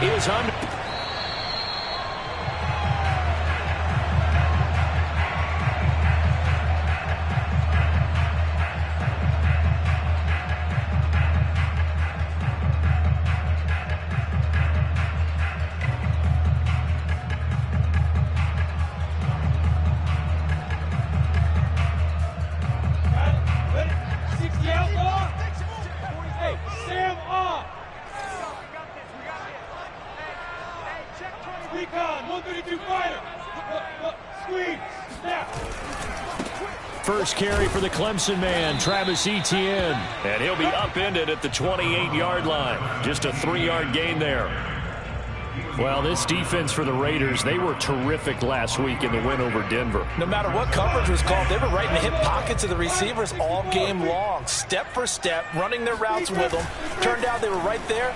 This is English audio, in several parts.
is under. First carry for the Clemson man, Travis Etienne. And he'll be upended at the 28-yard line. Just a 3-yard gain there. Well, this defense for the Raiders, they were terrific last week in the win over Denver. No matter what coverage was called, they were right in the hip pockets of the receivers all game long. Step for step, running their routes with them. Turned out they were right there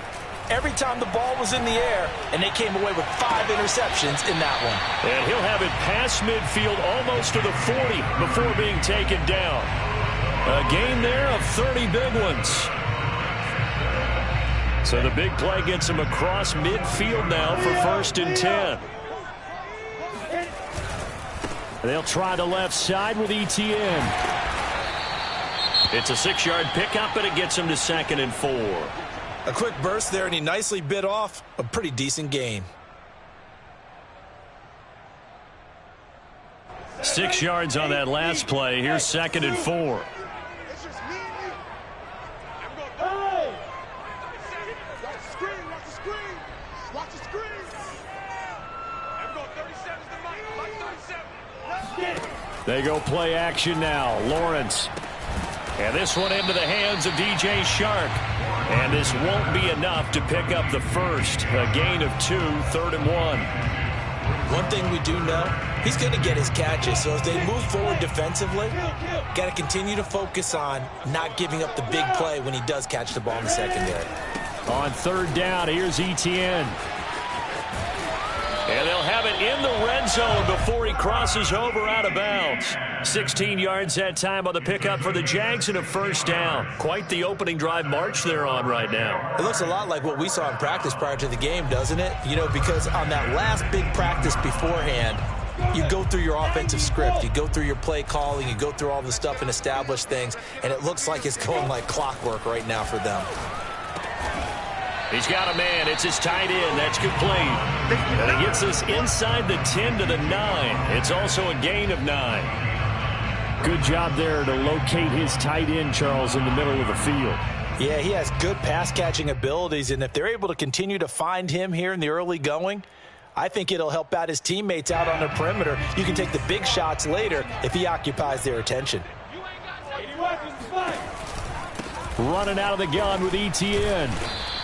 every time the ball was in the air, and they came away with 5 interceptions in that one. And he'll have it past midfield almost to the 40 before being taken down. A gain there of 30 big ones. So the big play gets him across midfield now for 1st and 10. They'll try the left side with Etienne. It's a 6-yard pickup, and it gets him to 2nd and 4. A quick burst there, and he nicely bit off a pretty decent gain. 6 yards on that last play. Here's 2nd and 4. They go play action now. Lawrence. And this one into the hands of DJ Shark. And this won't be enough to pick up the first. A gain of 2, 3rd and 1. One thing we do know, he's going to get his catches. So as they move forward defensively, got to continue to focus on not giving up the big play when he does catch the ball in the secondary. On 3rd down, here's Etienne. And they'll have it in the red zone before he crosses over out of bounds. 16 yards that time on the pickup for the Jags and a 1st down. Quite the opening drive march they're on right now. It looks a lot like what we saw in practice prior to the game, doesn't it? You know, because on that last big practice beforehand, you go through your offensive script, you go through your play calling, you go through all the stuff and establish things, and it looks like it's going like clockwork right now for them. He's got a man. It's his tight end. That's complete. And he gets us inside the 10 to the 9. It's also a gain of 9. Good job there to locate his tight end, Charles, in the middle of the field. Yeah, he has good pass-catching abilities, and if they're able to continue to find him here in the early going, I think it'll help out his teammates out on the perimeter. You can take the big shots later if he occupies their attention. Running out of the gun with Etienne.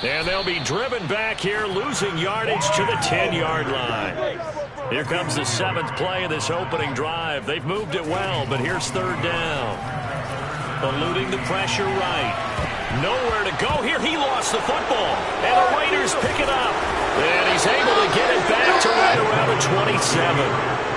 And they'll be driven back here, losing yardage to the 10-yard line. Here comes the 7th play of this opening drive. They've moved it well, but here's 3rd down. Eluding the pressure right. Nowhere to go here. He lost the football. And the Raiders pick it up. And he's able to get it back to right around the 27.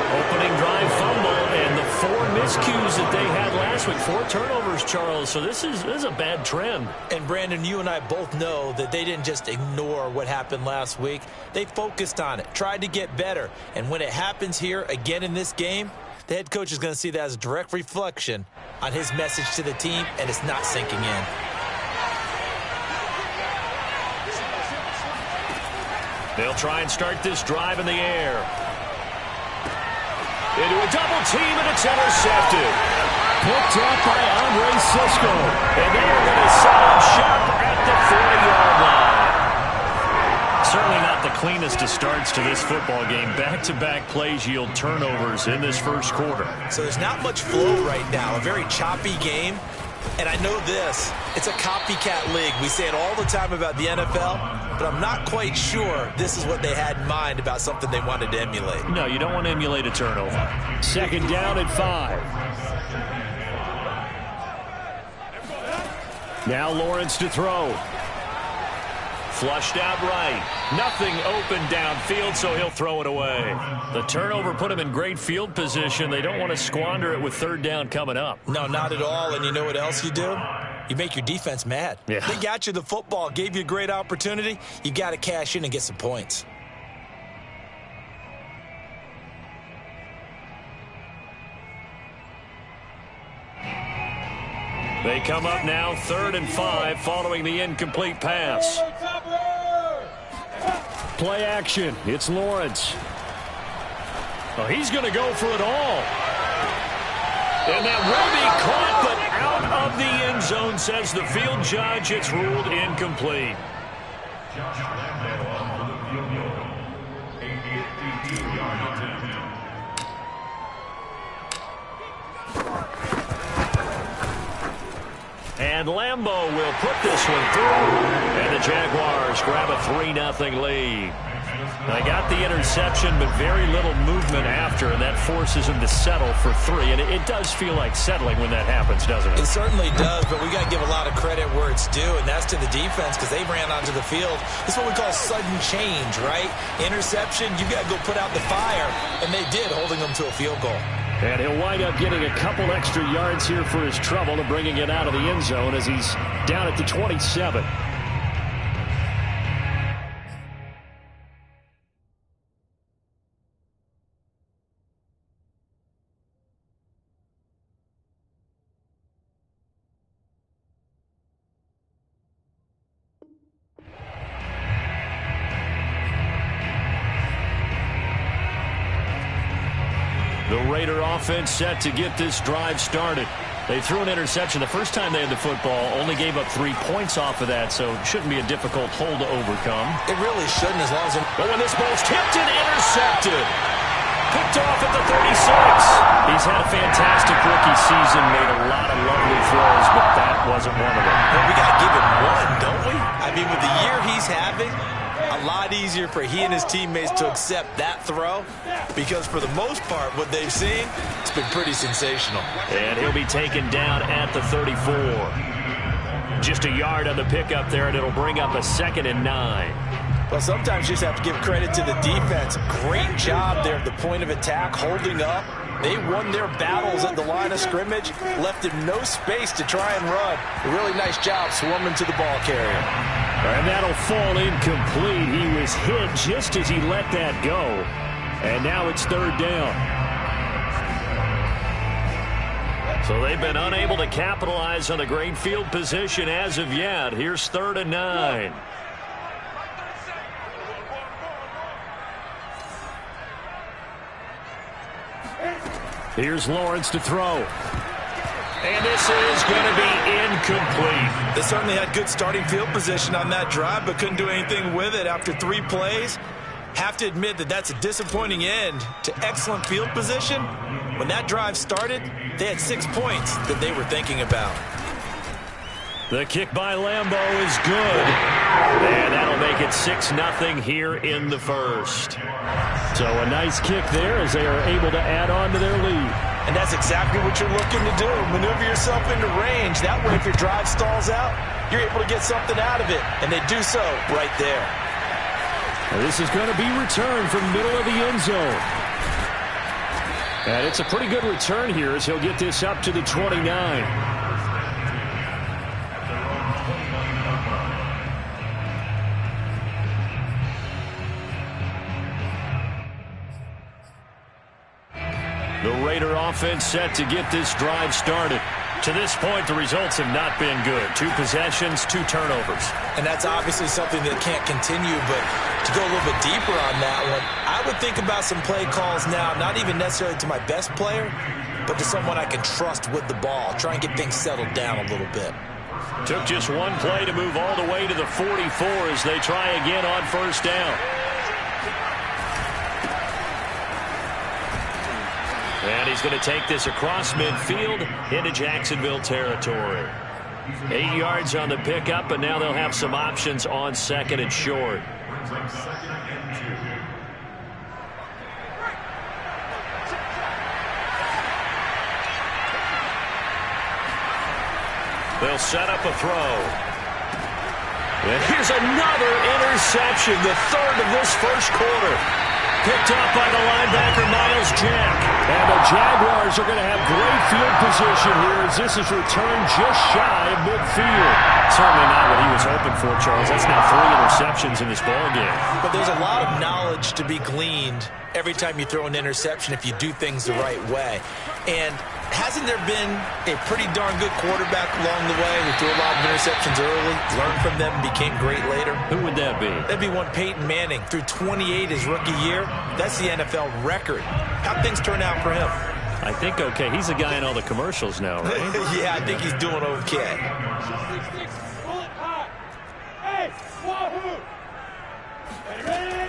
Opening drive fumble, and the 4 miscues that they had last week. 4 turnovers, Charles. So this is a bad trend. And, Brandon, you and I both know that they didn't just ignore what happened last week. They focused on it, tried to get better. And when it happens here again in this game, the head coach is going to see that as a direct reflection on his message to the team, and it's not sinking in. They'll try and start this drive in the air. Into a double team, and it's intercepted. Picked up by Andre Sisco. And they are going to set up shop at the 40-yard line. Certainly not the cleanest of starts to this football game. Back-to-back plays yield turnovers in this first quarter. So there's not much flow right now. A very choppy game. And I know this, it's a copycat league. We say it all the time about the NFL, but I'm not quite sure this is what they had in mind about something they wanted to emulate. No, you don't want to emulate a turnover. 2nd down at 5. Now Lawrence to throw. Flushed out right. Nothing open downfield, so he'll throw it away. The turnover put him in great field position. They don't want to squander it with 3rd down coming up. No, not at all. And you know what else you do? You make your defense mad. Yeah. They got you the football, gave you a great opportunity. You got to cash in and get some points. They come up now 3rd and 5 following the incomplete pass. Play action. It's Lawrence. Oh, he's going to go for it all. And that will be caught, but out of the end zone, says the field judge. It's ruled incomplete. And Lambeau will put this one through. And the Jaguars grab a 3-0 lead. They got the interception, but very little movement after, and that forces them to settle for 3. And it does feel like settling when that happens, doesn't it? It certainly does, but we got to give a lot of credit where it's due, and that's to the defense because they ran onto the field. This is what we call sudden change, right? Interception, you got to go put out the fire, and they did, holding them to a field goal. And he'll wind up getting a couple extra yards here for his trouble and bringing it out of the end zone as he's down at the 27. The Raider offense set to get this drive started. They threw an interception the first time they had the football, only gave up 3 points off of that, so it shouldn't be a difficult hole to overcome. It really shouldn't as long as... But when this ball's tipped and intercepted, picked off at the 36. He's had a fantastic rookie season, made a lot of lovely throws, but that wasn't one of them. Well, we got to give him one, don't we? I mean, with the year he's having, a lot easier for he and his teammates to accept that throw because for the most part, what they've seen, it's been pretty sensational. And he'll be taken down at the 34. Just a yard on the pickup there, and it'll bring up a 2nd and 9. Well, sometimes you just have to give credit to the defense. Great job there at the point of attack, holding up. They won their battles at the line of scrimmage, left him no space to try and run. A really nice job swarming to the ball carrier. And that'll fall incomplete. He was hit just as he let that go. And now it's 3rd down. So they've been unable to capitalize on a great field position as of yet. Here's 3rd and 9. Here's Lawrence to throw. And this is going to be incomplete. They certainly had good starting field position on that drive, but couldn't do anything with it after 3 plays. Have to admit that that's a disappointing end to excellent field position. When that drive started, they had 6 points that they were thinking about. The kick by Lambeau is good. And that'll make it 6-0 here in the first. So a nice kick there as they are able to add on to their lead. And that's exactly what you're looking to do. Maneuver yourself into range. That way, if your drive stalls out, you're able to get something out of it. And they do so right there. Now this is going to be returned from middle of the end zone. And it's a pretty good return here as he'll get this up to the 29. The Raider offense set to get this drive started. To this point, the results have not been good. 2 possessions, 2 turnovers. And that's obviously something that can't continue, but to go a little bit deeper on that one, I would think about some play calls now, not even necessarily to my best player, but to someone I can trust with the ball. Try and get things settled down a little bit. Took just 1 play to move all the way to the 44 as they try again on 1st down. And he's going to take this across midfield into Jacksonville territory. 8 yards on the pickup, and now they'll have some options on 2nd and short. They'll set up a throw. And here's another interception, the 3rd of this first quarter. picked off by the linebacker, Myles Jack. And the Jaguars are going to have great field position here as this is returned just shy of midfield. Certainly not what he was hoping for, Charles. That's now 3 interceptions in this ballgame. But there's a lot of knowledge to be gleaned every time you throw an interception if you do things the right way. And hasn't there been a pretty darn good quarterback along the way who threw a lot of interceptions early, learned from them, and became great later? Who would that be? That'd be one Peyton Manning. Threw 28 his rookie year. That's the NFL record. How'd things turn out for him? I think okay. He's the guy in all the commercials now, right? Yeah, I think he's doing okay.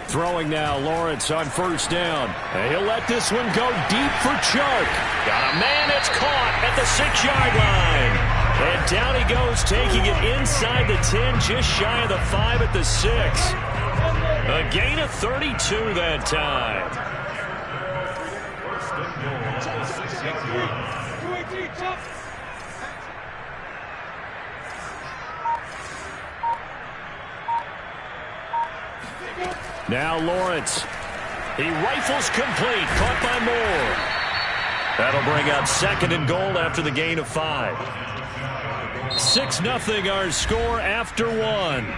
Throwing now, Lawrence on first down. And he'll let this one go deep for Chark. Got a man, it's caught at the 6-yard line. And down he goes, taking it inside the 10, just shy of the 5 at the 6. A gain of 32 that time. Now Lawrence. He rifles complete. Caught by Moore. That'll bring up 2nd and goal after the gain of 5. 6-0 our score after 1.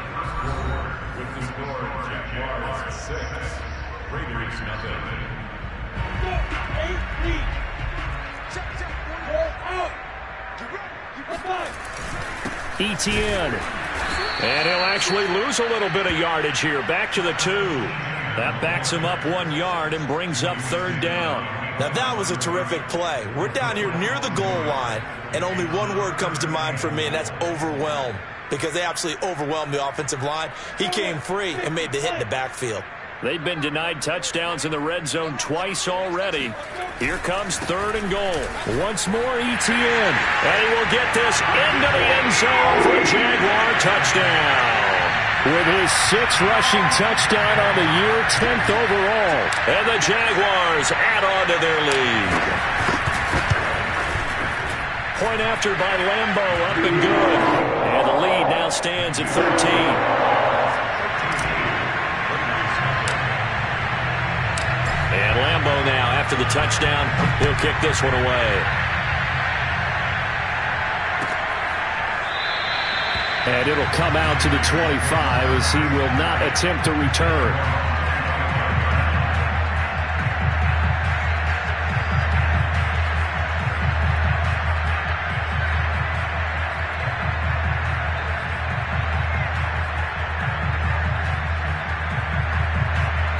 Etienne. And he'll actually lose a little bit of yardage here. Back to the 2. That backs him up 1 yard and brings up 3rd down. Now that was a terrific play. We're down here near the goal line, and only one word comes to mind for me, and that's overwhelmed. Because they absolutely overwhelmed the offensive line. He came free and made the hit in the backfield. They've been denied touchdowns in the red zone twice already. Here comes 3rd and goal. Once more, Etienne. And he will get this into the end zone for a Jaguar touchdown. With his 6th rushing touchdown on the year, 10th overall. And the Jaguars add on to their lead. Point after by Lambeau, up and good. And the lead now stands at 13. And Lambeau now, after the touchdown, he'll kick this one away. And it'll come out to the 25 as he will not attempt to return.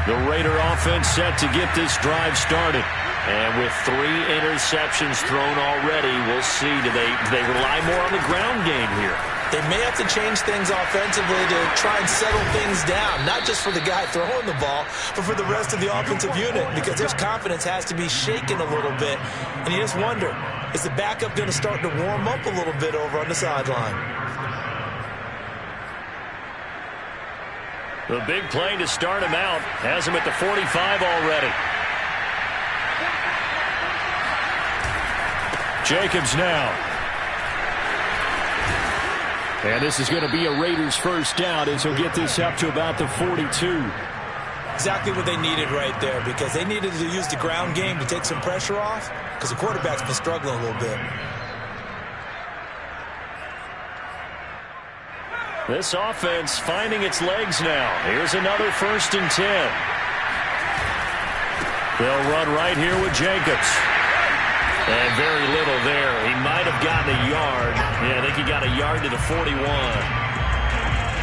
The Raider offense set to get this drive started. And with 3 interceptions thrown already, we'll see. Do they rely more on the ground game here? They may have to change things offensively to try and settle things down, not just for the guy throwing the ball, but for the rest of the offensive unit, because their confidence has to be shaken a little bit. And you just wonder, is the backup going to start to warm up a little bit over on the sideline? The big play to start him out has him at the 45 already. Jacobs now. And this is going to be a Raiders first down as he'll get this up to about the 42. Exactly what they needed right there, because they needed to use the ground game to take some pressure off, because the quarterback's been struggling a little bit. This offense finding its legs now. Here's another 1st and 10. They'll run right here with Jacobs. And very little there. He might have gotten a yard. Yeah, I think he got a yard to the 41.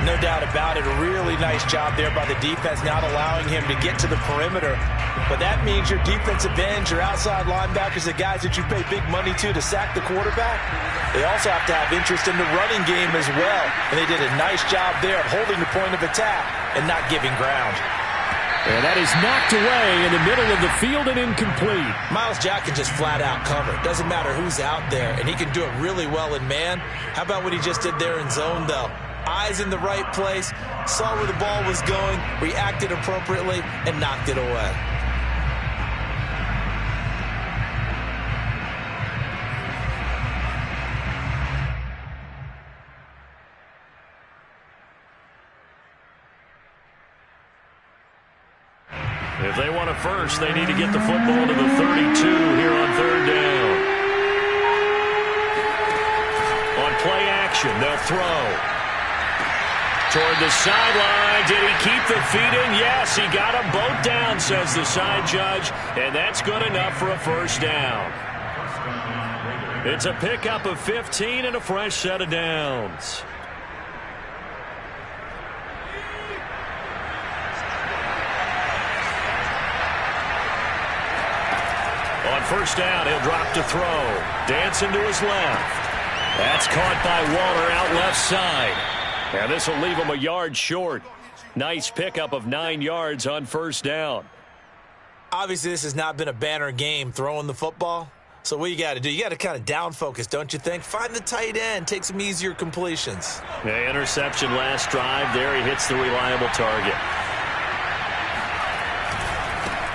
No doubt about it. A really nice job there by the defense, not allowing him to get to the perimeter. But that means your defensive ends, your outside linebackers, the guys that you pay big money to sack the quarterback, they also have to have interest in the running game as well. And they did a nice job there holding the point of attack and not giving ground. And that is knocked away in the middle of the field and incomplete. Myles Jack can just flat out cover. Doesn't matter who's out there, and he can do it really well in man. How about what he just did there in zone, though? Eyes in the right place, saw where the ball was going, reacted appropriately, and knocked it away. If they want a first, they need to get the football to the 32 here on third down. On play action, they'll throw. Toward the sideline. Did he keep the feet in? Yes, he got them both down, says the side judge. And that's good enough for a first down. It's a pickup of 15 and a fresh set of downs. On first down, he'll drop to throw. Dancing to his left. That's caught by Waller out left side. And this will leave him a yard short. Nice pickup of 9 yards on first down. Obviously, this has not been a banner game throwing the football. So what you got to do, you got to kind of down focus, don't you think? Find the tight end, take some easier completions. Yeah, interception last drive. There he hits the reliable target.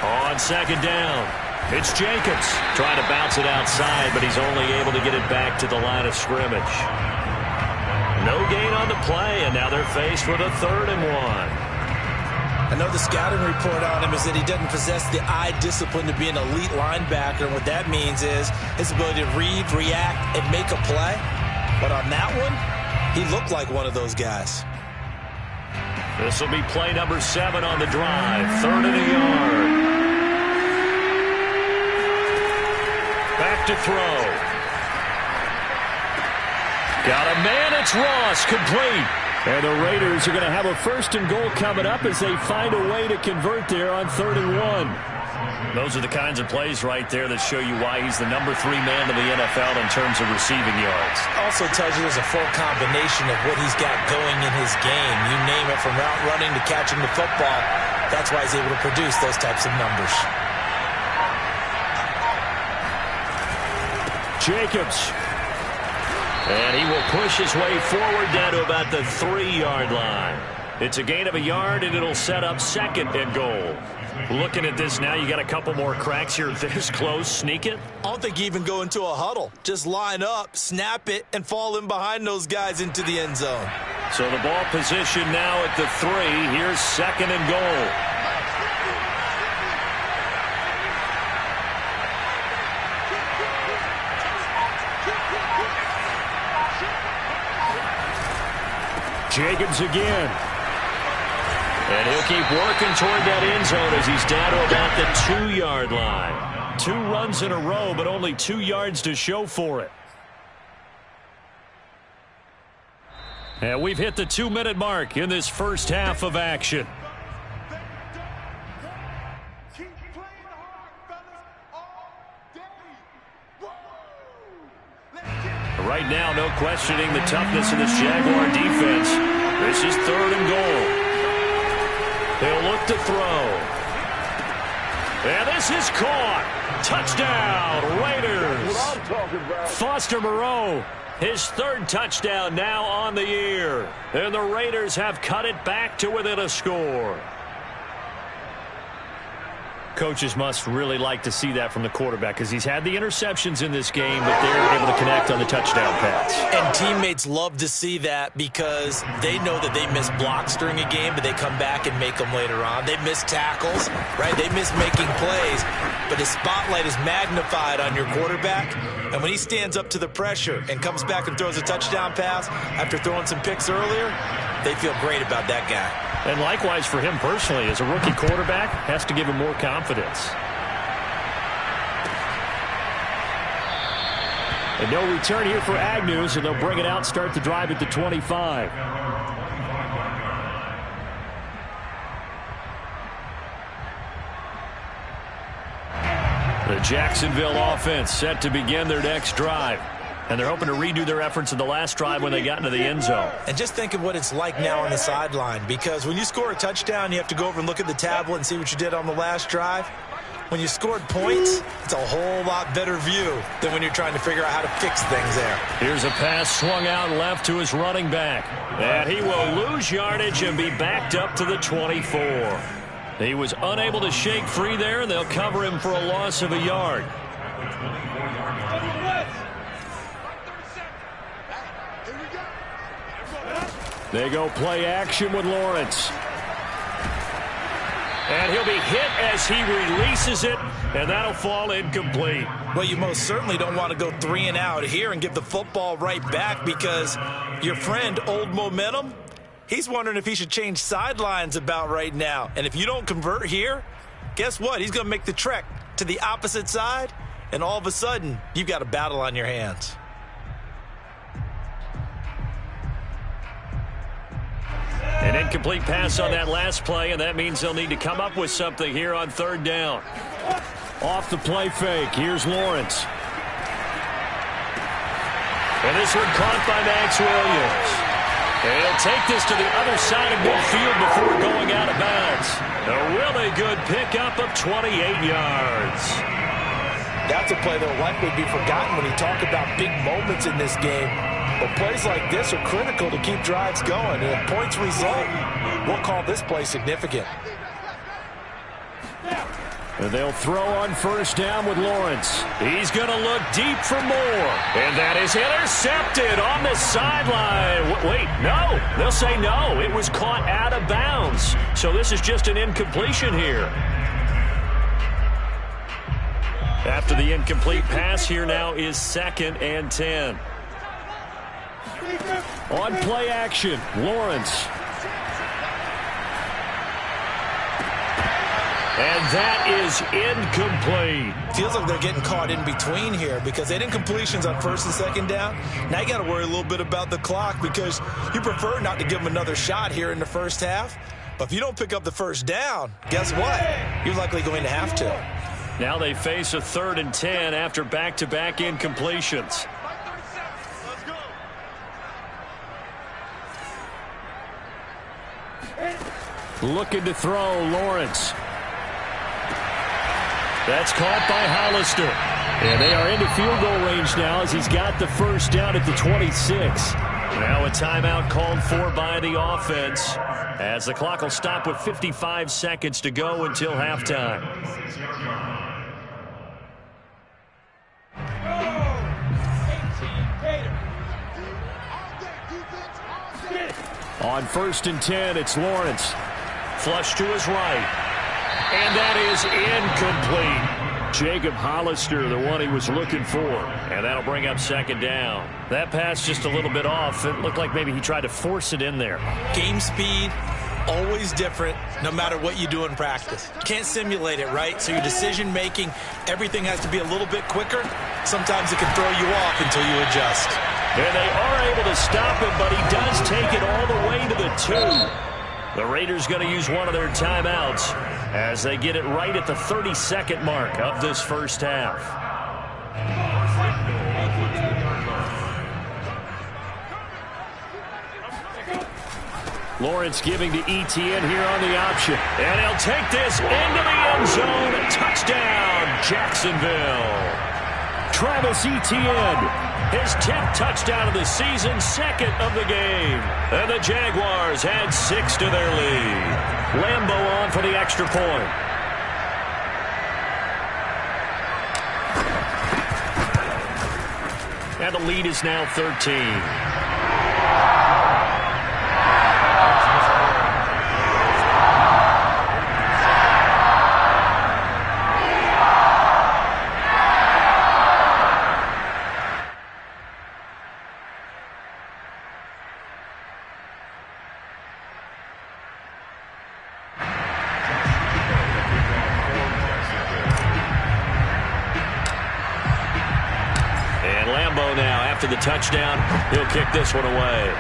On second down, it's Jacobs trying to bounce it outside, but he's only able to get it back to the line of scrimmage. No gain on the play, and now they're faced with a 3rd and 1. I know the scouting report on him is that he doesn't possess the eye discipline to be an elite linebacker. And what that means is his ability to read, react, and make a play. But on that one, he looked like one of those guys. This will be play number 7 on the drive. 3rd and a yard. Back to throw. Got a man, it's Ross, complete. And the Raiders are going to have a 1st and goal coming up as they find a way to convert there on 3rd and 1. Those are the kinds of plays right there that show you why he's the number 3 man in the NFL in terms of receiving yards. Also tells you there's a full combination of what he's got going in his game. You name it, from route running to catching the football. That's why he's able to produce those types of numbers. Jacobs. And he will push his way forward down to about the 3-yard line. It's a gain of a yard, and it'll set up 2nd and goal. Looking at this now, you got a couple more cracks here. This close, sneak it. I don't think you even go into a huddle. Just line up, snap it, and fall in behind those guys into the end zone. So the ball position now at the 3. Here's 2nd and goal. Jacobs again. And he'll keep working toward that end zone as he's down to about the 2-yard line. 2 runs in a row, but only 2 yards to show for it. And we've hit the 2-minute mark in this first half of action. Right now, no questioning the toughness of this Jaguar defense. This is 3rd and goal. They'll look to throw. And this is caught. Touchdown, Raiders. Foster Moreau, his 3rd touchdown now on the year. And the Raiders have cut it back to within a score. Coaches must really like to see that from the quarterback because he's had the interceptions in this game, but they're able to connect on the touchdown pass. And teammates love to see that because they know that they miss blocks during a game, but they come back and make them later on. They miss tackles, right? They miss making plays, but the spotlight is magnified on your quarterback. And when he stands up to the pressure and comes back and throws a touchdown pass after throwing some picks earlier, they feel great about that guy. And likewise for him personally, as a rookie quarterback, has to give him more confidence. And no return here for Agnew, so they'll bring it out and start the drive at the 25. The Jacksonville offense set to begin their next drive. And they're hoping to redo their efforts in the last drive when they got into the end zone. And just think of what it's like now on the sideline, because when you score a touchdown, you have to go over and look at the tablet and see what you did on the last drive. When you scored points, it's a whole lot better view than when you're trying to figure out how to fix things there. Here's a pass swung out left to his running back. And he will lose yardage and be backed up to the 24. He was unable to shake free there, and they'll cover him for a loss of a yard. They go play action with Lawrence. And he'll be hit as he releases it, and that'll fall incomplete. Well, you most certainly don't want to go 3 and out here and give the football right back, because your friend, Old Momentum, he's wondering if he should change sidelines about right now. And if you don't convert here, guess what? He's going to make the trek to the opposite side, and all of a sudden, you've got a battle on your hands. An incomplete pass on that last play, and that means they'll need to come up with something here on 3rd down. Off the play fake, here's Lawrence. And this one caught by Max Williams. And he'll take this to the other side of midfield before going out of bounds. A really good pickup of 28 yards. That's a play that will likely be forgotten when you talk about big moments in this game. But plays like this are critical to keep drives going. And if points result, we'll call this play significant. And they'll throw on 1st down with Lawrence. He's going to look deep for more. And that is intercepted on the sideline. Wait, no. They'll say no. It was caught out of bounds. So this is just an incompletion here. After the incomplete pass, here now is 2nd and 10. On play action, Lawrence. And that is incomplete. Feels like they're getting caught in between here, because they didn't completions on 1st and 2nd down. Now you got to worry a little bit about the clock, because you prefer not to give them another shot here in the 1st half. But if you don't pick up the 1st down, guess what? You're likely going to have to. Now they face a 3rd and 10 after back-to-back incompletions. Looking to throw, Lawrence. That's caught by Hollister. And they are into field goal range now as he's got the 1st down at the 26. Now a timeout called for by the offense, as the clock will stop with 55 seconds to go until halftime. On 1st and 10, it's Lawrence. Flush to his right. And that is incomplete. Jacob Hollister, the one he was looking for. And that'll bring up 2nd down. That pass just a little bit off. It looked like maybe he tried to force it in there. Game speed, always different, no matter what you do in practice. You can't simulate it, right? So your decision-making, everything has to be a little bit quicker. Sometimes it can throw you off until you adjust. And they are able to stop him, but he does take it all the way to the 2. The Raiders going to use one of their timeouts as they get it right at the 32nd mark of this 1st half. Lawrence giving to Etienne here on the option. And he'll take this into the end zone. Touchdown, Jacksonville. Travis Etienne, his 10th touchdown of the season, 2nd of the game. And the Jaguars add 6 to their lead. Lambeau on for the extra point. And the lead is now 13. The touchdown, he'll kick this one away.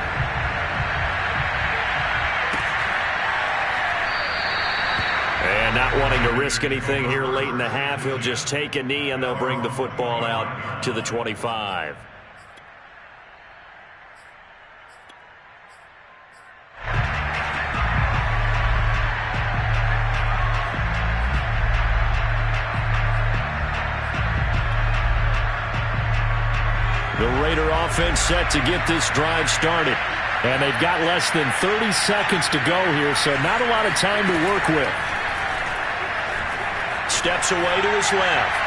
And not wanting to risk anything here late in the half, he'll just take a knee and they'll bring the football out to the 25. The Raider offense set to get this drive started. And they've got less than 30 seconds to go here, so not a lot of time to work with. Steps away to his left.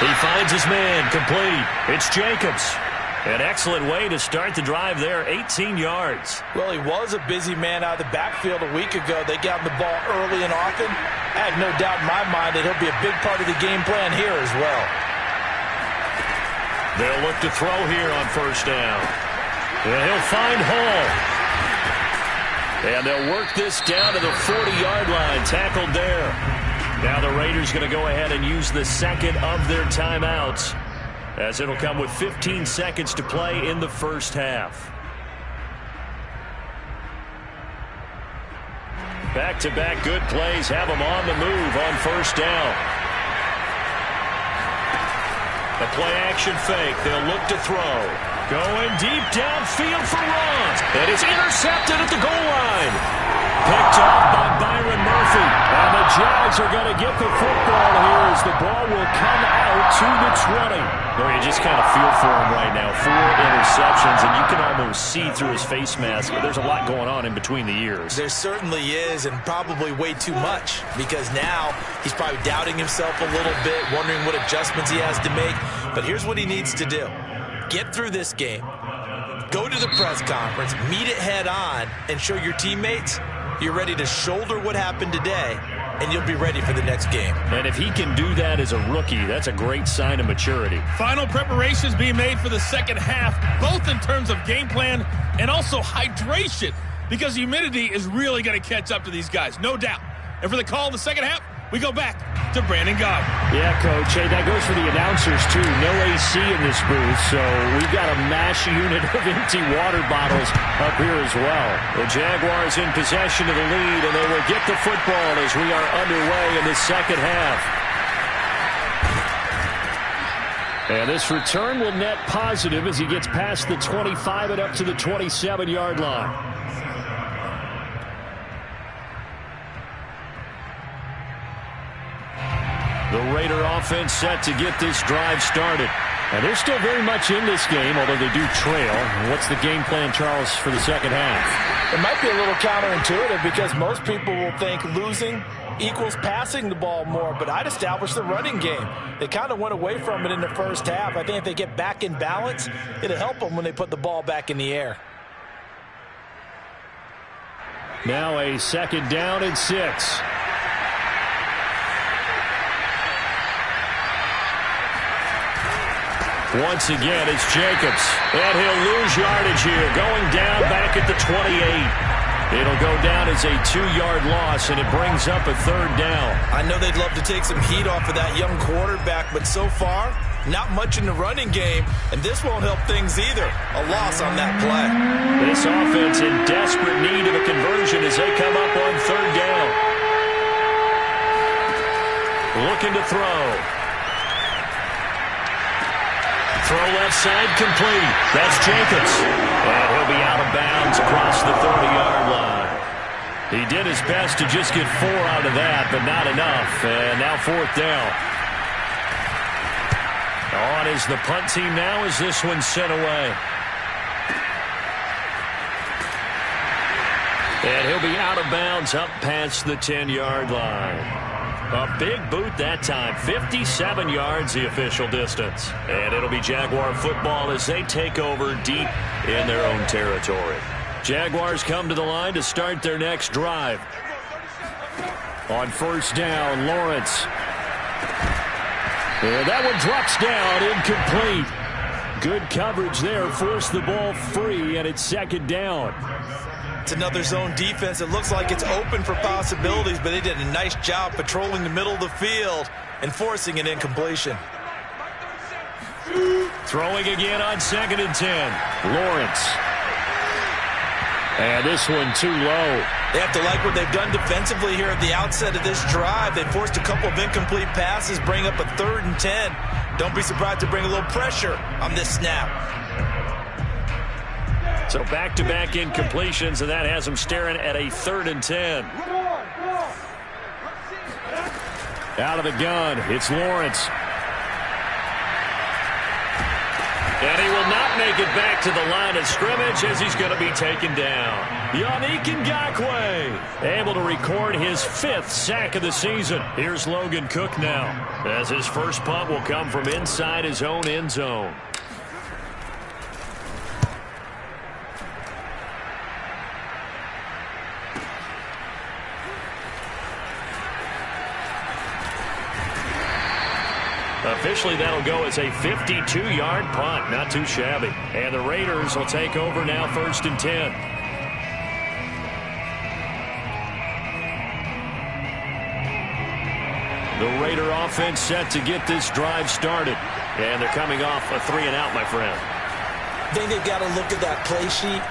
He finds his man complete. It's Jacobs. An excellent way to start the drive there, 18 yards. Well, he was a busy man out of the backfield a week ago. They got him the ball early and often. I have no doubt in my mind that he'll be a big part of the game plan here as well. They'll look to throw here on first down. And he'll find Hall. And they'll work this down to the 40-yard line, tackled there. Now the Raiders going to go ahead and use the second of their timeouts, as it'll come with 15 seconds to play in the first half. Back-to-back good plays have them on the move on first down. A play-action fake. They'll look to throw. Going deep downfield for Ross. And it's intercepted at the goal line. Picked off by Byron Murphy. And the Jags are going to get the football here as the ball will come out to the 20. Well, you just kind of feel for him right now. 4 interceptions, and you can almost see through his face mask. There's a lot going on in between the ears. There certainly is, and probably way too much, because now he's probably doubting himself a little bit, wondering what adjustments he has to make. But here's what he needs to do. Get through this game, go to the press conference, meet it head on, and show your teammates you're ready to shoulder what happened today, and you'll be ready for the next game. And if he can do that as a rookie, that's a great sign of maturity. Final preparations being made for the second half, both in terms of game plan and also hydration, because humidity is really going to catch up to these guys, no doubt. And for the call in the second half, we go back to Brandon Gaudin. Yeah, Coach. Hey, that goes for the announcers, too. No AC in this booth, so we've got a mash unit of empty water bottles up here as well. The Jaguars in possession of the lead, and they will get the football as we are underway in the second half. And this return will net positive as he gets past the 25 and up to the 27-yard line. The Raider offense set to get this drive started. And they're still very much in this game, although they do trail. What's the game plan, Charles, for the second half? It might be a little counterintuitive because most people will think losing equals passing the ball more, but I'd establish the running game. They kind of went away from it in the first half. I think if they get back in balance, it'll help them when they put the ball back in the air. Now a second down and 6. Once again, it's Jacobs. And he'll lose yardage here. Going down back at the 28. It'll go down as a 2-yard loss, and it brings up a third down. I know they'd love to take some heat off of that young quarterback, but so far, not much in the running game, and this won't help things either. A loss on that play. This offense in desperate need of a conversion as they come up on third down. Looking to throw. Throw left side complete. That's Jacobs. And he'll be out of bounds across the 30-yard line. He did his best to just get 4 out of that, but not enough. And now fourth down. On is the punt team now as this one's sent away. And he'll be out of bounds up past the 10-yard line. A big boot that time. 57 yards the official distance. And it'll be Jaguar football as they take over deep in their own territory. Jaguars come to the line to start their next drive. On first down, Lawrence. And that one drops down, incomplete. Good coverage there, forced the ball free, and it's second down. It's another zone defense. It looks like it's open for possibilities, but they did a nice job patrolling the middle of the field and forcing an incompletion. Throwing again on 2nd and 10. Lawrence. And this one too low. They have to like what they've done defensively here at the outset of this drive. They forced a couple of incomplete passes, bring up a 3rd and 10. Don't be surprised to bring a little pressure on this snap. So back-to-back incompletions, and that has them staring at a 3rd and 10. Out of the gun, it's Lawrence. And he will not make it back to the line of scrimmage as he's going to be taken down. Yannick Ngakoue able to record his 5th sack of the season. Here's Logan Cook now, as his first punt will come from inside his own end zone. Officially, that'll go as a 52-yard punt. Not too shabby. And the Raiders will take over now, 1st and 10. The Raider offense set to get this drive started. And they're coming off a 3-and-out, my friend. I think they've got to look at that play sheet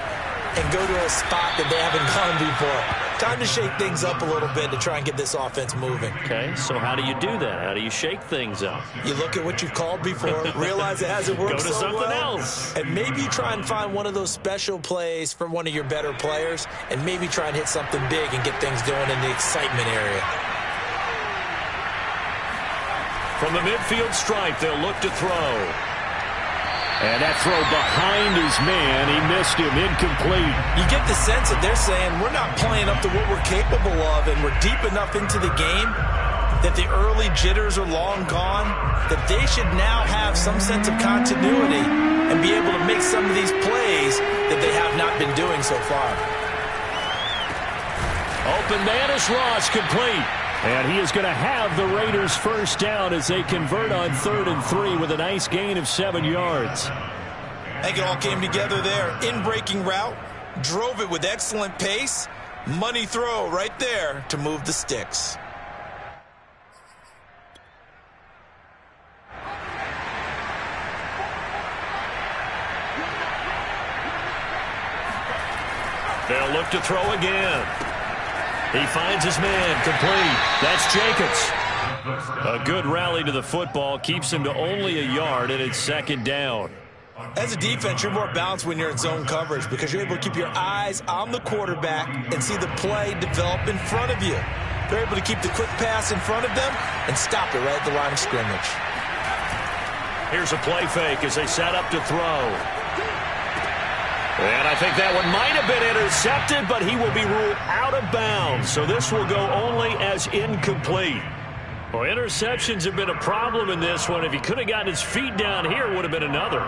and go to a spot that they haven't gone before. Time to shake things up a little bit to try and get this offense moving. Okay, so how do you do that? How do you shake things up? You look at what you've called before, realize it hasn't worked so well. Go to something else. And maybe try and find one of those special plays from one of your better players, and maybe try and hit something big and get things going in the excitement area. From the midfield stripe, they'll look to throw. And that throw behind his man, he missed him, incomplete. You get the sense that they're saying we're not playing up to what we're capable of, and we're deep enough into the game that the early jitters are long gone, that they should now have some sense of continuity and be able to make some of these plays that they have not been doing so far. Open man is Ross, complete. And he is going to have the Raiders first down as they convert on 3rd and 3 with a nice gain of 7 yards. I think it all came together there. In-breaking route, drove it with excellent pace. Money throw right there to move the sticks. They'll look to throw again. He finds his man, complete. That's Jacobs. A good rally to the football, keeps him to only a yard, and it's 2nd down. As a defense, you're more balanced when you're in zone coverage because you're able to keep your eyes on the quarterback and see the play develop in front of you. They're able to keep the quick pass in front of them and stop it right at the line of scrimmage. Here's a play fake as they set up to throw. And I think that one might have been intercepted, but he will be ruled out of bounds. So this will go only as incomplete. Well, interceptions have been a problem in this one. If he could have gotten his feet down here, it would have been another.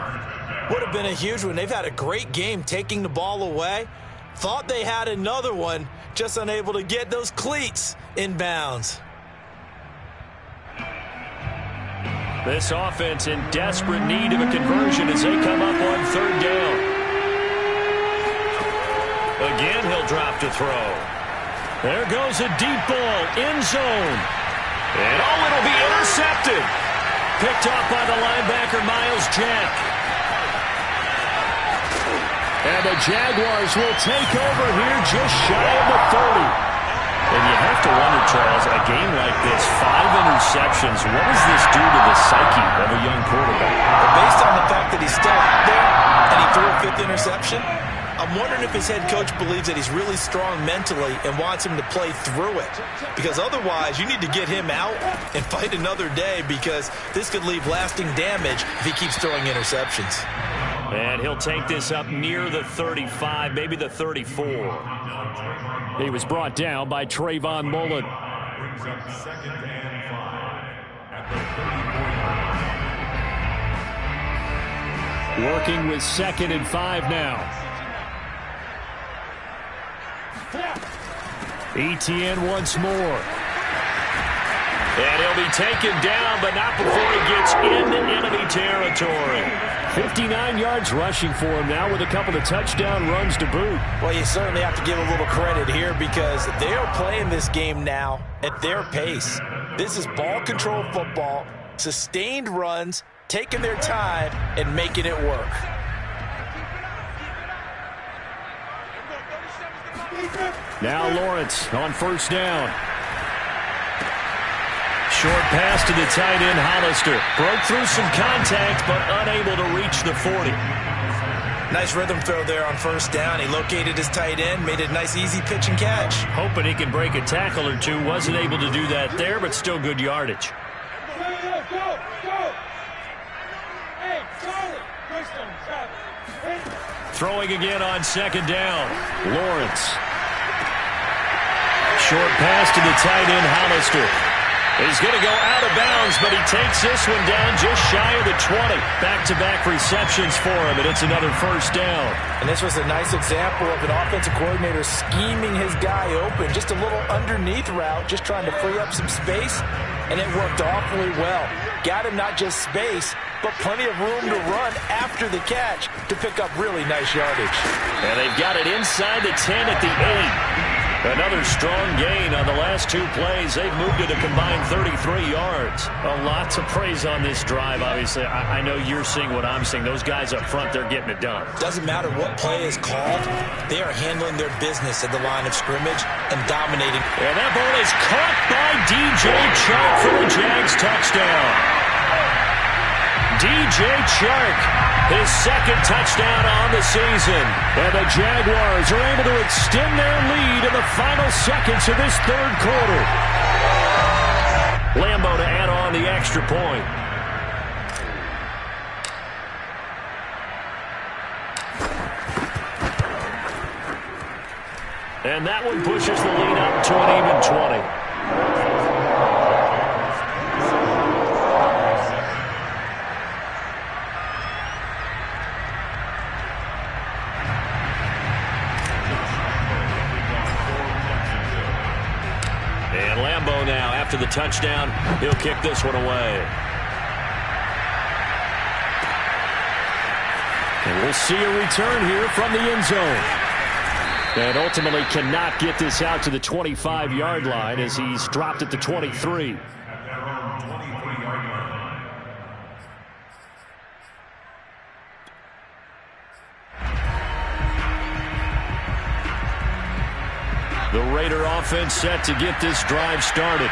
Would have been a huge one. They've had a great game taking the ball away. Thought they had another one, just unable to get those cleats in bounds. This offense in desperate need of a conversion as they come up on 3rd down. Again, he'll drop to throw. There goes a deep ball, end zone. And it'll be intercepted. Picked off by the linebacker, Myles Jack. And the Jaguars will take over here just shy of the 30. And you have to wonder, Charles, a game like this, 5 interceptions, what does this do to the psyche of a young quarterback? Well, based on the fact that he's still out there and he threw a 5th interception, I'm wondering if his head coach believes that he's really strong mentally and wants him to play through it. Because otherwise, you need to get him out and fight another day because this could leave lasting damage if he keeps throwing interceptions. And he'll take this up near the 35, maybe the 34. He was brought down by Trayvon Mullen. Working with 2nd and 5 now. Etienne once more. And he'll be taken down, but not before he gets into enemy territory. 59 yards rushing for him now with a couple of touchdown runs to boot. Well, you certainly have to give a little credit here because they are playing this game now at their pace. This is ball control football, sustained runs, taking their time, and making it work. Now Lawrence on 1st down. Short pass to the tight end, Hollister. Broke through some contact, but unable to reach the 40. Nice rhythm throw there on 1st down. He located his tight end, made a nice easy pitch and catch. Hoping he can break a tackle or two. Wasn't able to do that there, but still good yardage. Throwing again on 2nd down. Lawrence. Short pass to the tight end, Hollister. He's going to go out of bounds, but he takes this one down just shy of the 20. Back-to-back receptions for him, and it's another 1st down. And this was a nice example of an offensive coordinator scheming his guy open. Just a little underneath route, just trying to free up some space. and it worked awfully well. Got him not just space, but plenty of room to run after the catch to pick up really nice yardage. And they've got it inside the 10 at the 8. Another strong gain on the last 2 plays. They've moved it a combined 33 yards. A lot to praise on this drive, obviously. I know you're seeing what I'm seeing. Those guys up front, they're getting it done. Doesn't matter what play is called. They are handling their business at the line of scrimmage and dominating. And that ball is caught by DJ Chark for the Jags touchdown. DJ Chark, his second touchdown on the season. And the Jaguars are able to extend their lead in the final seconds of this third quarter. Lambo to add on the extra point. And that one pushes the lead up to an even 20. And Lambo now, after the touchdown, he'll kick this one away. And we'll see a return here from the end zone. And ultimately cannot get this out to the 25-yard line as he's dropped at the 23. The Raider offense set to get this drive started.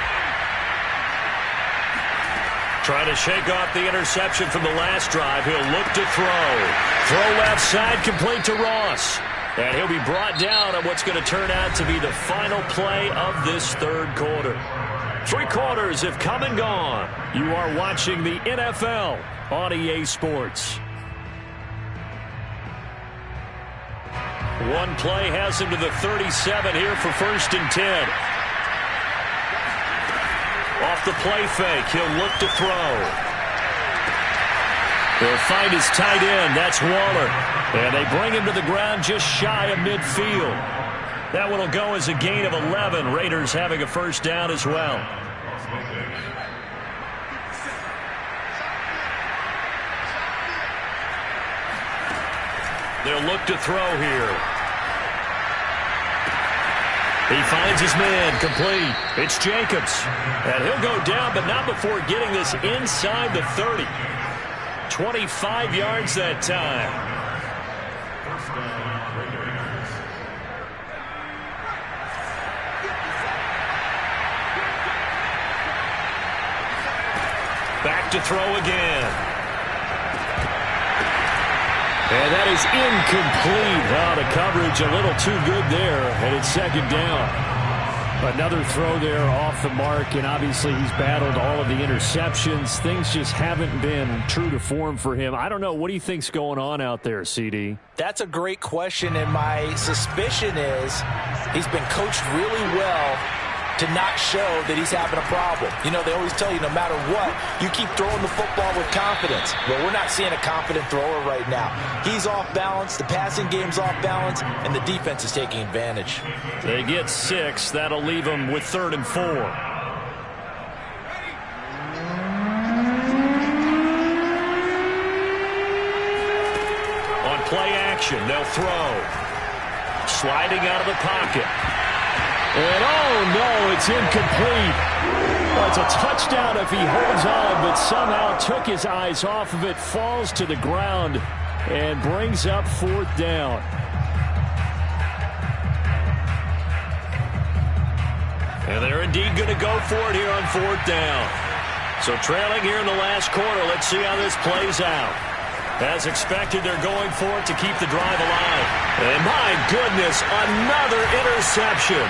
Trying to shake off the interception from the last drive. He'll look to throw. Throw left side, complete to Ross. And he'll be brought down on what's going to turn out to be the final play of this third quarter. 3 quarters have come and gone. You are watching the NFL on EA Sports. One play has him to the 37 here for 1st and 10. Off the play fake, he'll look to throw. He'll find his tight end, that's Waller. And they bring him to the ground just shy of midfield. That one will go as a gain of 11. Raiders having a first down as well. They'll look to throw here. He finds his man, complete. It's Jacobs. And he'll go down, but not before getting this inside the 30. 25 yards that time. Back to throw again. And that is incomplete. Wow, the coverage a little too good there, and it's 2nd down. Another throw there off the mark, and obviously he's battled all of the interceptions. Things just haven't been true to form for him. I don't know. What do you think's going on out there, CD? That's a great question, and my suspicion is he's been coached really well to not show that he's having a problem. You know, they always tell you no matter what, you keep throwing the football with confidence. Well, we're not seeing a confident thrower right now. He's off balance, the passing game's off balance, and the defense is taking advantage. They get 6. That'll leave them with 3rd and 4. On play action, they'll throw. Sliding out of the pocket. And oh no, it's incomplete. Well, it's a touchdown if he holds on, but somehow took his eyes off of it, falls to the ground, and brings up 4th down. And they're indeed going to go for it here on 4th down. So trailing here in the last quarter, let's see how this plays out. As expected, they're going for it to keep the drive alive. And my goodness, another interception.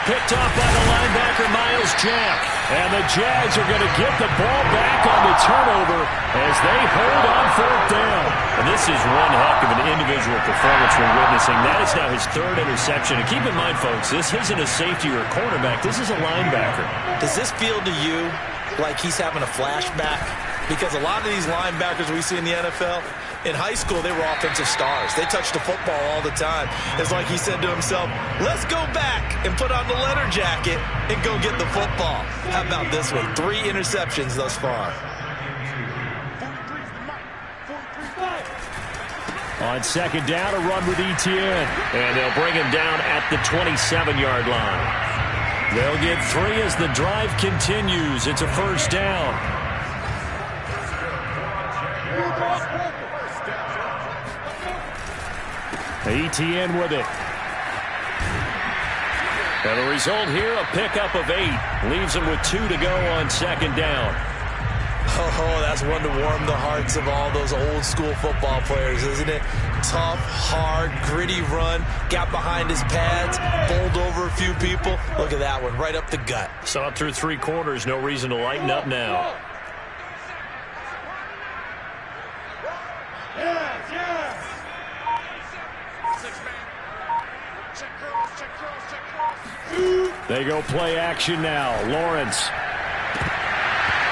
Picked off by the linebacker, Myles Jack. And the Jags are going to get the ball back on the turnover as they hold on 4th down. And this is one heck of an individual performance we're witnessing. That is now his 3rd interception. And keep in mind, folks, this isn't a safety or a cornerback. This is a linebacker. Does this feel to you like he's having a flashback? Because a lot of these linebackers we see in the NFL, In high school, they were offensive stars. They touched the football all the time. It's like he said to himself, let's go back and put on the leather jacket and go get the football. How about this one? 3 interceptions thus far. On second down, a run with Etienne. And they'll bring him down at the 27-yard line. They'll get 3 as the drive continues. It's a first down. Etienne with it. And the result here, a pickup of 8. Leaves him with 2 to go on second down. Oh, that's one to warm the hearts of all those old school football players, isn't it? Tough, hard, gritty run. Got behind his pads, bowled over a few people. Look at that one, right up the gut. Saw it through 3 quarters. No reason to lighten up now. They go play action now. Lawrence.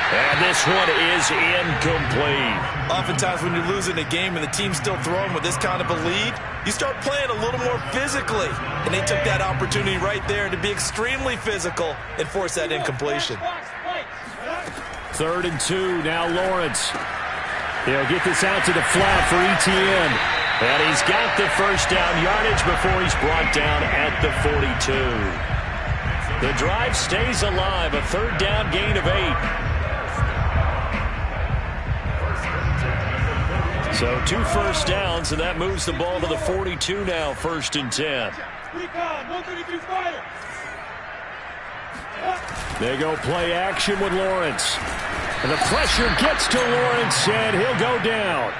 And this one is incomplete. Oftentimes when you're losing a game and the team's still throwing with this kind of a lead, you start playing a little more physically. And they took that opportunity right there to be extremely physical and force that incompletion. 3rd and 2. Now Lawrence. He'll get this out to the flat for Etienne. And he's got the first down yardage before he's brought down at the 42. The drive stays alive. A 3rd down gain of 8. So 2 first downs, and that moves the ball to the 42 now, 1st and 10. They go play action with Lawrence. And the pressure gets to Lawrence, and he'll go down.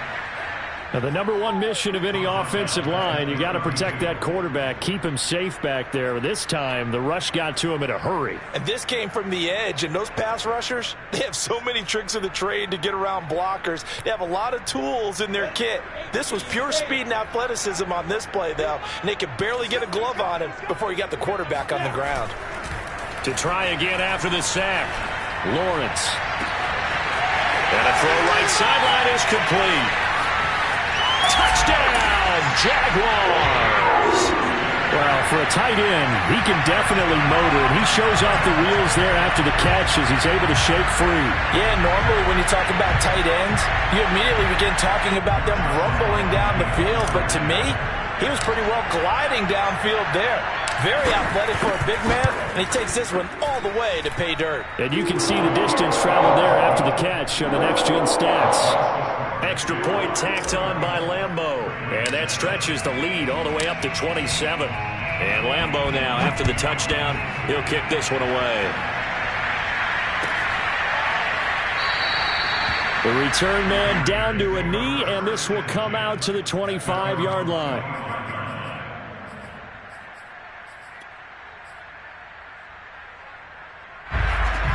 Now, the number 1 mission of any offensive line, you got to protect that quarterback, keep him safe back there. This time, the rush got to him in a hurry. And this came from the edge, and those pass rushers, they have so many tricks of the trade to get around blockers. They have a lot of tools in their kit. This was pure speed and athleticism on this play, though, and they could barely get a glove on him before he got the quarterback on the ground. To try again after the sack, Lawrence. And a throw right sideline is complete. Touchdown, Jaguars! Well, for a tight end, he can definitely motor it. He shows off the wheels there after the catch as he's able to shake free. Yeah, normally when you talk about tight ends, you immediately begin talking about them rumbling down the field. But to me, he was pretty well gliding downfield there. Very athletic for a big man, and he takes this one all the way to pay dirt. And you can see the distance traveled there after the catch on the next-gen stats. Extra point tacked on by Lambo. And that stretches the lead all the way up to 27. And Lambo now, after the touchdown, he'll kick this one away. The return man down to a knee, and this will come out to the 25-yard line.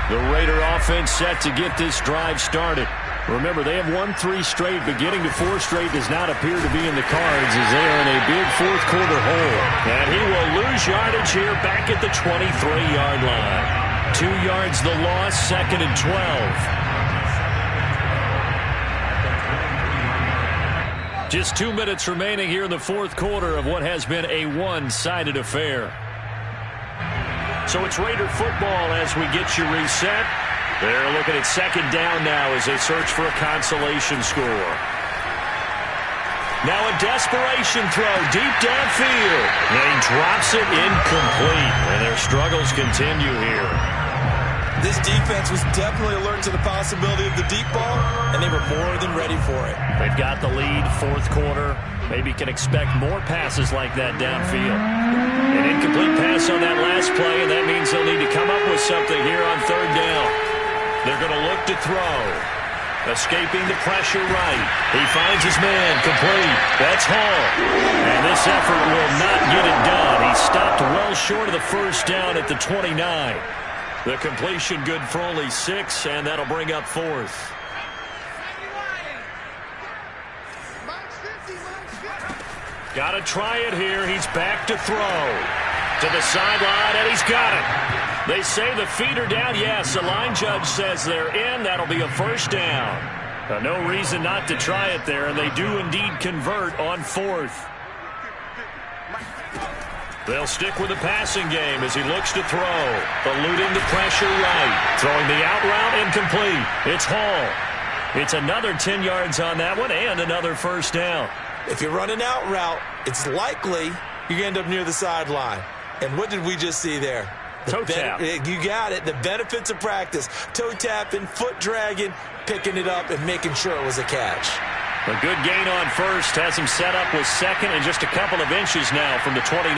The Raider offense set to get this drive started. Remember, they have won 3 straight, but getting to 4 straight does not appear to be in the cards as they are in a big 4th quarter hole. And he will lose yardage here back at the 23-yard line. 2 yards the loss, 2nd and 12. Just 2 minutes remaining here in the 4th quarter of what has been a one-sided affair. So it's Raider football as we get you reset. They're looking at 2nd down now as they search for a consolation score. Now a desperation throw deep downfield. And he drops it incomplete. And their struggles continue here. This defense was definitely alert to the possibility of the deep ball, and they were more than ready for it. They've got the lead, 4th quarter. Maybe can expect more passes like that downfield. An incomplete pass on that last play, and that means they'll need to come up with something here on 3rd down. They're going to look to throw. Escaping the pressure right. He finds his man, complete. That's Hall. And this effort will not get it done. He stopped well short of the first down at the 29. The completion good for only 6, and that'll bring up 4th. Got to try it here. He's back to throw. To the sideline, and he's got it. They say the feet are down. Yes, the line judge says they're in. That'll be a first down. No reason not to try it there, and they do indeed convert on 4th. They'll stick with the passing game as he looks to throw. Eluding the pressure right. Throwing the out route incomplete. It's Hall. It's another 10 yards on that one and another first down. If you run an out route, it's likely you're going to end up near the sideline. And what did we just see there? Toe tap. You got it. The benefits of practice. Toe tapping, foot dragging, picking it up, and making sure it was a catch. A good gain on first has him set up with second and just a couple of inches now from the 29.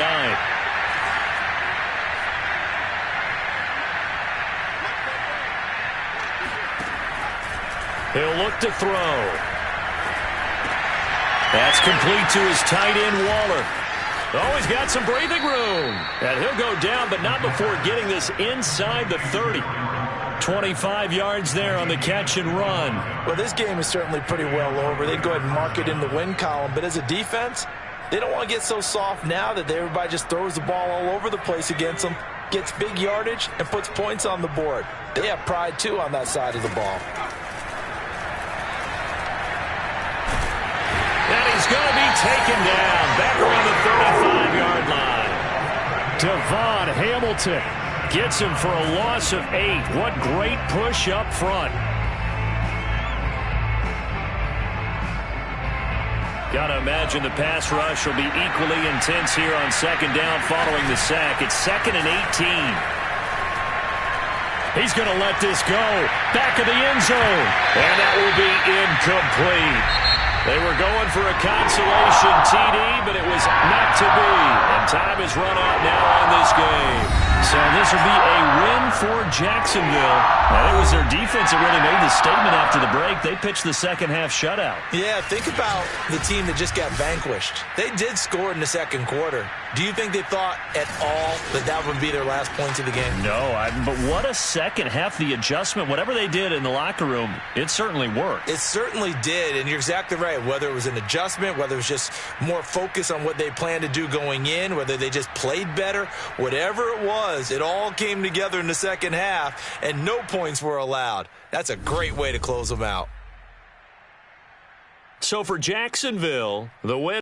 He'll look to throw. That's complete to his tight end, Waller. Oh, he's got some breathing room. And he'll go down, but not before getting this inside the 30. 25 yards there on the catch and run. Well, this game is certainly pretty well over. They'd go ahead and mark it in the win column. But as a defense, they don't want to get so soft now that everybody just throws the ball all over the place against them, gets big yardage, and puts points on the board. They have pride, too, on that side of the ball. And he's going to be taken down back around the 35-yard line. Devon Hamilton gets him for a loss of 8. What great push up front. Got to imagine the pass rush will be equally intense here on second down following the sack. It's 2nd and 18. He's going to let this go. Back of the end zone. And that will be incomplete. They were going for a consolation TD, but it was not to be. And time has run out now on this game. So this will be a win for Jacksonville. And it was their defense that really made the statement after the break. They pitched the second half shutout. Yeah, think about the team that just got vanquished. They did score in the second quarter. Do you think they thought at all that that would be their last points of the game? No, but what a second half. The adjustment, whatever they did in the locker room, it certainly worked. It certainly did, and you're exactly right. Whether it was an adjustment, whether it was just more focus on what they planned to do going in, whether they just played better, whatever it was, it all came together in the second half, and no points were allowed. That's a great way to close them out. So for Jacksonville, the win.